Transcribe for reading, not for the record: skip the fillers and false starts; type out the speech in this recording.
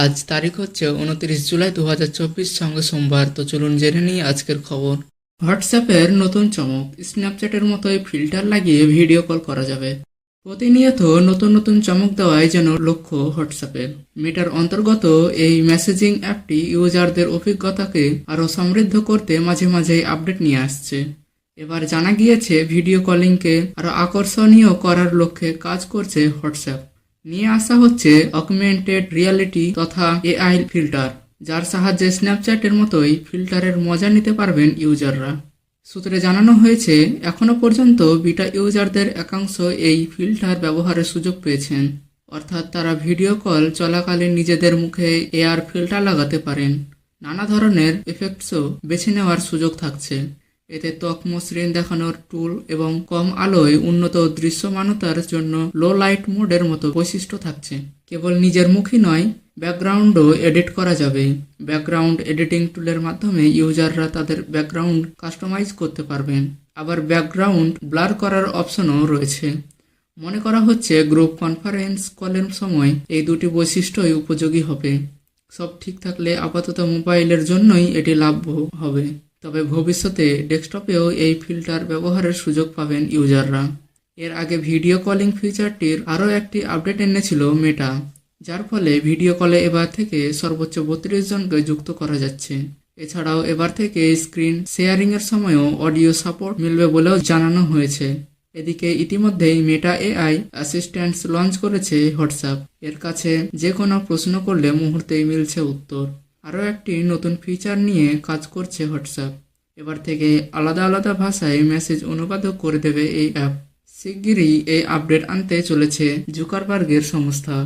আজ তারিখ হচ্ছে 29 জুলাই 2024, সঙ্গে সোমবার। তো চলুন জেনে নিই আজকের খবর। হোয়াটসঅ্যাপের নতুন চমক, স্ন্যাপচ্যাটের মতোই ফিল্টার লাগিয়ে ভিডিও কল করা যাবে। প্রতিনিয়ত নতুন নতুন চমক দেওয়াই যেন লক্ষ্য হোয়াটসঅ্যাপের। মেটার অন্তর্গত এই মেসেজিং অ্যাপটি ইউজারদের অভিজ্ঞতাকে আরও সমৃদ্ধ করতে মাঝে মাঝেই আপডেট নিয়ে আসছে। এবার জানা গিয়েছে ভিডিও কলিংকে আরও আকর্ষণীয় করার লক্ষ্যে কাজ করছে হোয়াটসঅ্যাপ। নিয়ে আসা হচ্ছে অগমেন্টেড রিয়ালিটি তথা এআই ফিল্টার, যার সাহায্যে স্ন্যাপচ্যাটের মতোই ফিল্টারের মজা নিতে পারবেন ইউজাররা। সূত্রে জানানো হয়েছে, এখনও পর্যন্ত বিটা ইউজারদের একাংশ এই ফিল্টার ব্যবহারের সুযোগ পেয়েছেন, অর্থাৎ তারা ভিডিও কল চলাকালীন নিজেদের মুখে এআর ফিল্টার লাগাতে পারেন। নানা ধরনের এফেক্টসও বেছে নেওয়ার সুযোগ থাকছে। এতে ত্বক মসৃণ দেখানোর টুল এবং কম আলোয় উন্নত দৃশ্যমানতার জন্য লো লাইট মোডের মতো বৈশিষ্ট্য থাকছে। কেবল নিজের মুখই নয়, ব্যাকগ্রাউন্ডও এডিট করা যাবে। ব্যাকগ্রাউন্ড এডিটিং টুলের মাধ্যমে ইউজাররা তাদের ব্যাকগ্রাউন্ড কাস্টমাইজ করতে পারবেন। আবার ব্যাকগ্রাউন্ড ব্লার করার অপশনও রয়েছে। মনে করা হচ্ছে গ্রুপ কনফারেন্স কলের সময় এই দুটি বৈশিষ্ট্যই উপযোগী হবে। সব ঠিক থাকলে আপাতত মোবাইলের জন্যই এটি লাভ্য হবে, তবে ভবিষ্যতে ডেস্কটপেও এই ফিল্টার ব্যবহারের সুযোগ পাবেন ইউজাররা। এর আগে ভিডিও কলিং ফিচারটির আরও একটি আপডেট এনেছিল মেটা, যার ফলে ভিডিও কলে এবার থেকে সর্বোচ্চ 32 জনকে যুক্ত করা যাচ্ছে। এছাড়াও এবার থেকে স্ক্রিন শেয়ারিংয়ের সময়ও অডিও সাপোর্ট মিলবে বলেও জানানো হয়েছে। এদিকে ইতিমধ্যেই মেটা এআই অ্যাসিস্ট্যান্টস লঞ্চ করেছে হোয়াটসঅ্যাপ। এর কাছে যে কোনো প্রশ্ন করলে মুহূর্তেই মিলছে উত্তর। আরও একটি নতুন ফিচার নিয়ে কাজ করছে হোয়াটসঅ্যাপ। এবার থেকে আলাদা আলাদা ভাষায় মেসেজ অনুবাদও করে দেবে এই অ্যাপ। শিগগিরই এই আপডেট আনতে চলেছে জুকারবার্গের সংস্থা।